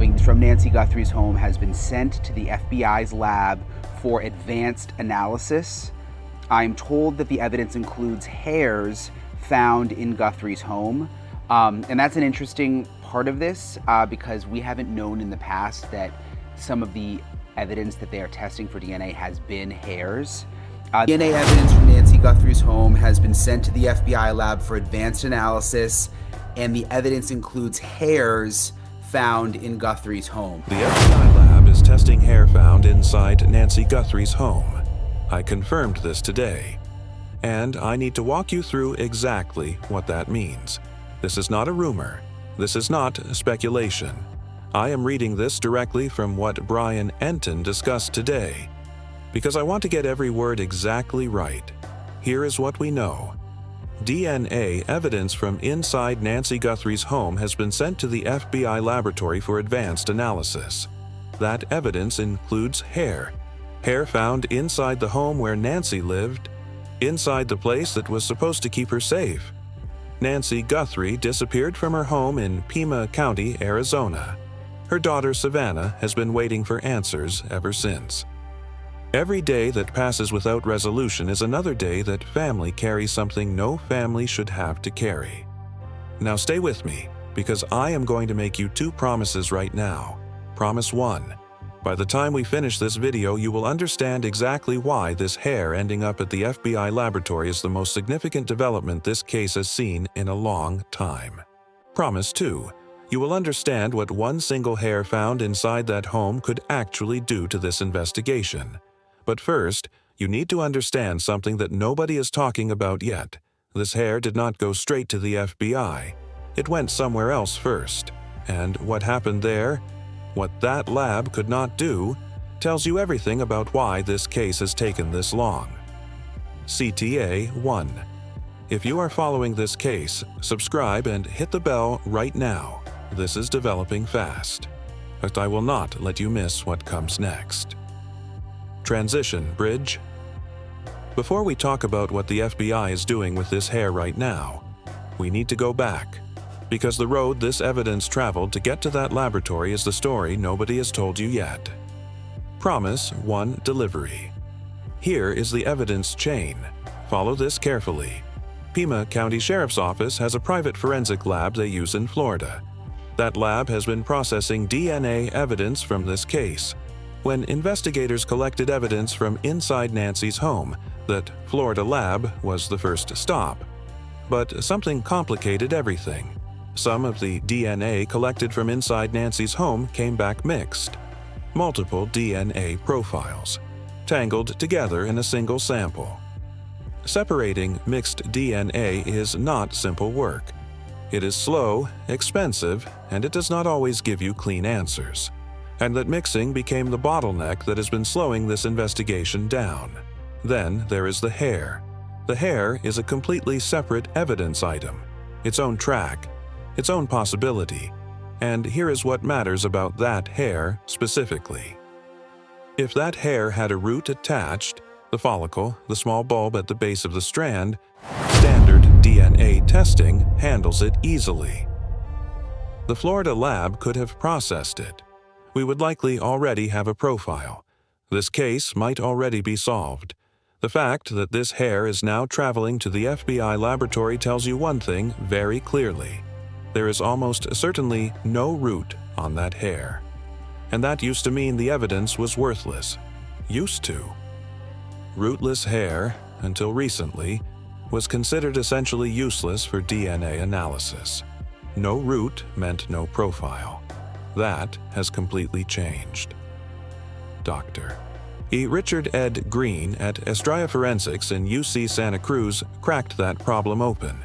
involving from Nancy Guthrie's home has been sent to the FBI's lab for advanced analysis. I'm told that the evidence includes hairs found in Guthrie's home. And that's an interesting part of this because we haven't known in the past that some of the evidence that they are testing for DNA has been hairs. DNA evidence from Nancy Guthrie's home has been sent to the FBI lab for advanced analysis, and the evidence includes hairs found in Guthrie's home. The FBI lab is testing hair found inside Nancy Guthrie's home. I confirmed this today, and I need to walk you through exactly what that means. This is not a rumor. This is not speculation. I am reading this directly from what Brian Enton discussed today, because I want to get every word exactly right. Here is what we know. DNA evidence from inside Nancy Guthrie's home has been sent to the FBI laboratory for advanced analysis. That evidence includes hair found inside the home where Nancy lived, inside the place that was supposed to keep her safe. Nancy Guthrie disappeared from her home in Pima County, Arizona. Her daughter Savannah has been waiting for answers ever since. Every day that passes without resolution is another day that family carries something no family should have to carry. Now stay with me, because I am going to make you two promises right now. Promise 1. By the time we finish this video, you will understand exactly why this hair ending up at the FBI laboratory is the most significant development this case has seen in a long time. Promise 2. You will understand what one single hair found inside that home could actually do to this investigation. But first, you need to understand something that nobody is talking about yet. This hair did not go straight to the FBI. It went somewhere else first. And what happened there, what that lab could not do, tells you everything about why this case has taken this long. CTA 1. If you are following this case, subscribe and hit the bell right now. This is developing fast. But I will not let you miss what comes next. Transition bridge. Before we talk about what the FBI is doing with this hair right now, we need to go back, because the road this evidence traveled to get to that laboratory is the story nobody has told you yet. Promise 1 delivery. Here is the evidence chain. Follow this carefully. Pima County Sheriff's Office has a private forensic lab they use in Florida. That lab has been processing DNA evidence from this case. When investigators collected evidence from inside Nancy's home, that Florida lab was the first stop. But something complicated everything. Some of the DNA collected from inside Nancy's home came back mixed. Multiple DNA profiles, tangled together in a single sample. Separating mixed DNA is not simple work. It is slow, expensive, and it does not always give you clean answers. And that mixing became the bottleneck that has been slowing this investigation down. Then there is the hair. The hair is a completely separate evidence item, its own track, its own possibility. And here is what matters about that hair specifically. If that hair had a root attached, the follicle, the small bulb at the base of the strand, standard DNA testing handles it easily. The Florida lab could have processed it. We would likely already have a profile. This case might already be solved. The fact that this hair is now traveling to the FBI laboratory tells you one thing very clearly. There is almost certainly no root on that hair. And that used to mean the evidence was worthless. Used to. Rootless hair, until recently, was considered essentially useless for DNA analysis. No root meant no profile. That has completely changed. Dr. Richard Ed Green at Estrella Forensics in UC Santa Cruz cracked that problem open.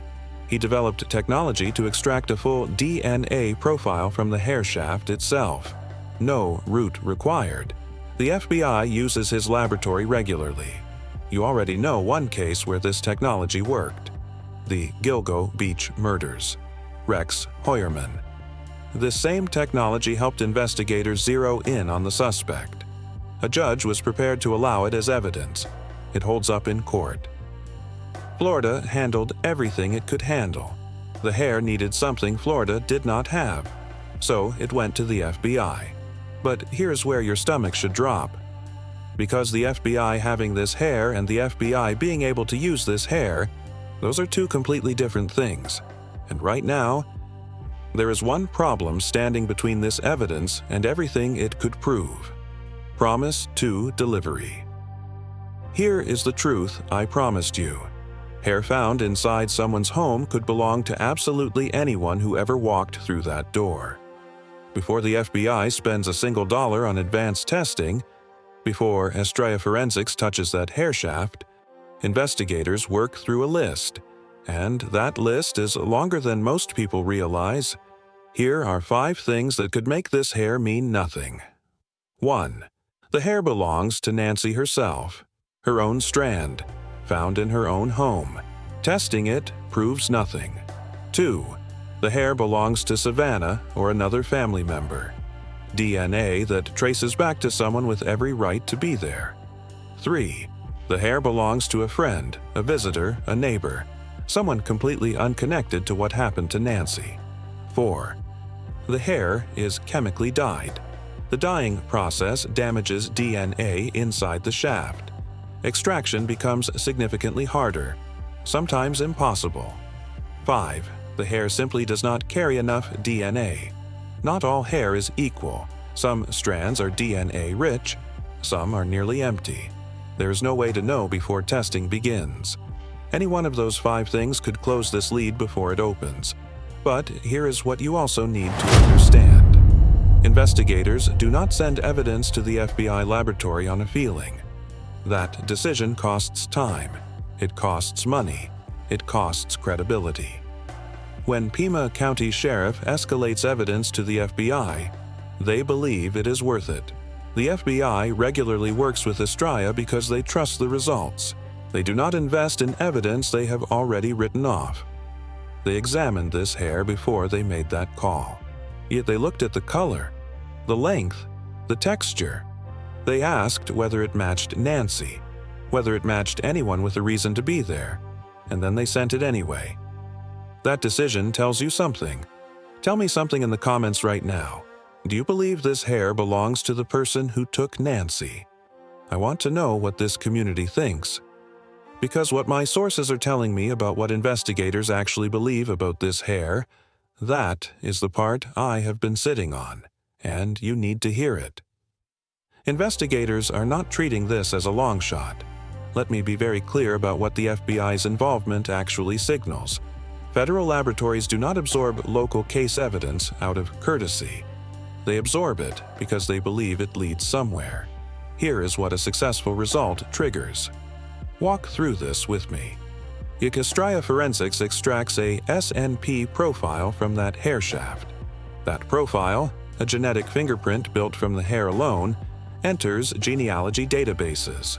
He developed technology to extract a full DNA profile from the hair shaft itself. No root required. The FBI uses his laboratory regularly. You already know one case where this technology worked. The Gilgo Beach murders. Rex Hoyerman. This same technology helped investigators zero in on the suspect. A judge was prepared to allow it as evidence. It holds up in court. Florida handled everything it could handle. The hair needed something Florida did not have. So it went to the FBI. But here's where your stomach should drop. Because the FBI having this hair and the FBI being able to use this hair, those are two completely different things. And right now, there is one problem standing between this evidence and everything it could prove. Promise to delivery. Here is the truth I promised you. Hair found inside someone's home could belong to absolutely anyone who ever walked through that door. Before the FBI spends a single dollar on advanced testing, before Estrella Forensics touches that hair shaft, investigators work through a list, and that list is longer than most people realize. Here are 5 things that could make this hair mean nothing. 1. The hair belongs to Nancy herself, her own strand, found in her own home. Testing it proves nothing. 2. The hair belongs to Savannah or another family member. DNA that traces back to someone with every right to be there. 3. The hair belongs to a friend, a visitor, a neighbor, someone completely unconnected to what happened to Nancy. 4. The hair is chemically dyed. The dyeing process damages DNA inside the shaft. Extraction becomes significantly harder, sometimes impossible. 5. The hair simply does not carry enough DNA. Not all hair is equal. Some strands are DNA-rich, some are nearly empty. There is no way to know before testing begins. Any one of those 5 things could close this lead before it opens. But here is what you also need to understand. Investigators do not send evidence to the FBI laboratory on a feeling. That decision costs time. It costs money. It costs credibility. When Pima County Sheriff escalates evidence to the FBI, they believe it is worth it. The FBI regularly works with Estrella because they trust the results. They do not invest in evidence they have already written off. They examined this hair before they made that call. Yet they looked at the color, the length, the texture. They asked whether it matched Nancy, whether it matched anyone with a reason to be there, and then they sent it anyway. That decision tells you something. Tell me something in the comments right now. Do you believe this hair belongs to the person who took Nancy? I want to know what this community thinks. Because what my sources are telling me about what investigators actually believe about this hair, that is the part I have been sitting on, and you need to hear it. Investigators are not treating this as a long shot. Let me be very clear about what the FBI's involvement actually signals. Federal laboratories do not absorb local case evidence out of courtesy. They absorb it because they believe it leads somewhere. Here is what a successful result triggers. Walk through this with me. Estrella Forensics extracts a SNP profile from that hair shaft. That profile, a genetic fingerprint built from the hair alone, enters genealogy databases.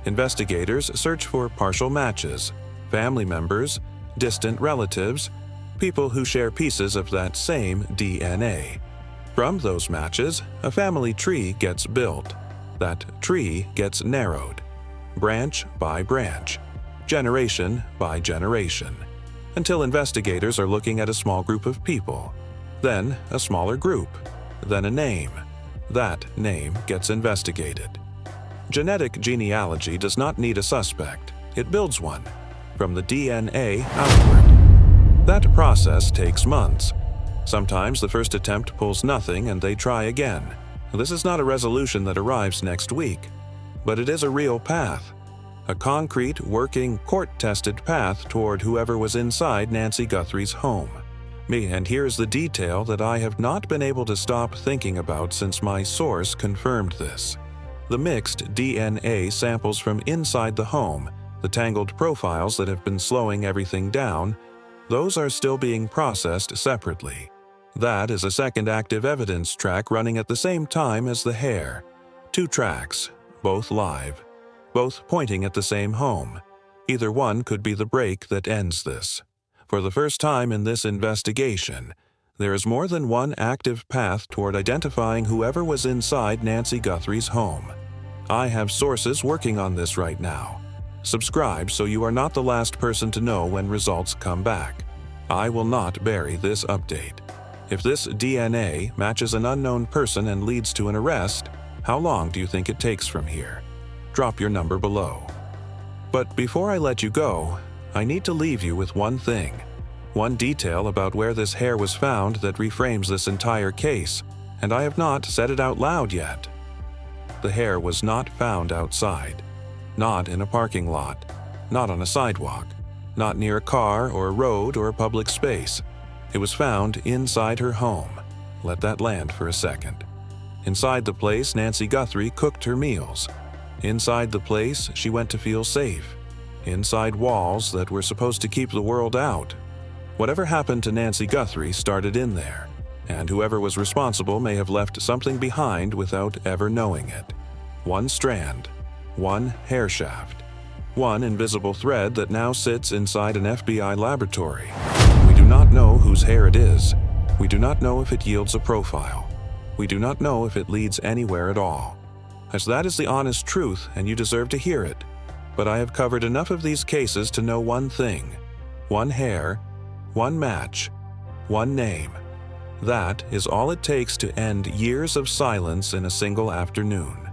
Investigators search for partial matches, family members, distant relatives, people who share pieces of that same DNA. From those matches, a family tree gets built. That tree gets narrowed, branch by branch, generation by generation, until investigators are looking at a small group of people, then a smaller group, then a name. That name gets investigated. Genetic genealogy does not need a suspect. It builds one, from the DNA outward. That process takes months. Sometimes the first attempt pulls nothing and they try again. This is not a resolution that arrives next week, but it is a real path. A concrete, working, court-tested path toward whoever was inside Nancy Guthrie's home. And here's the detail that I have not been able to stop thinking about since my source confirmed this. The mixed DNA samples from inside the home, the tangled profiles that have been slowing everything down, those are still being processed separately. That is a second active evidence track running at the same time as the hair. 2 tracks, both live, both pointing at the same home. Either one could be the break that ends this. For the first time in this investigation, there is more than one active path toward identifying whoever was inside Nancy Guthrie's home. I have sources working on this right now. Subscribe so you are not the last person to know when results come back. I will not bury this update. If this DNA matches an unknown person and leads to an arrest, how long do you think it takes from here? Drop your number below. But before I let you go, I need to leave you with one thing, one detail about where this hair was found that reframes this entire case, and I have not said it out loud yet. The hair was not found outside, not in a parking lot, not on a sidewalk, not near a car or a road or a public space. It was found inside her home. Let that land for a second. Inside the place, Nancy Guthrie cooked her meals. Inside the place, she went to feel safe. Inside walls that were supposed to keep the world out. Whatever happened to Nancy Guthrie started in there, and whoever was responsible may have left something behind without ever knowing it. One strand, one hair shaft, one invisible thread that now sits inside an FBI laboratory. We do not know whose hair it is. We do not know if it yields a profile. We do not know if it leads anywhere at all. As that is the honest truth, and you deserve to hear it. But I have covered enough of these cases to know one thing. One hair, one match, one name. That is all it takes to end years of silence in a single afternoon.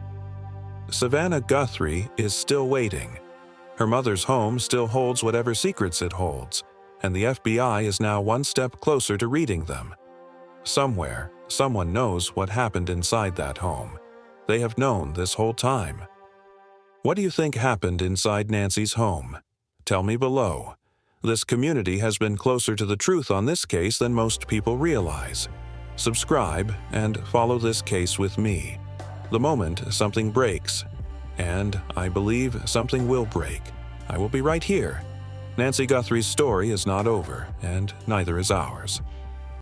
Savannah Guthrie is still waiting. Her mother's home still holds whatever secrets it holds, and the FBI is now one step closer to reading them. Somewhere, someone knows what happened inside that home. They have known this whole time. What do you think happened inside Nancy's home? Tell me below. This community has been closer to the truth on this case than most people realize. Subscribe and follow this case with me. The moment something breaks, and I believe something will break, I will be right here. Nancy Guthrie's story is not over, and neither is ours.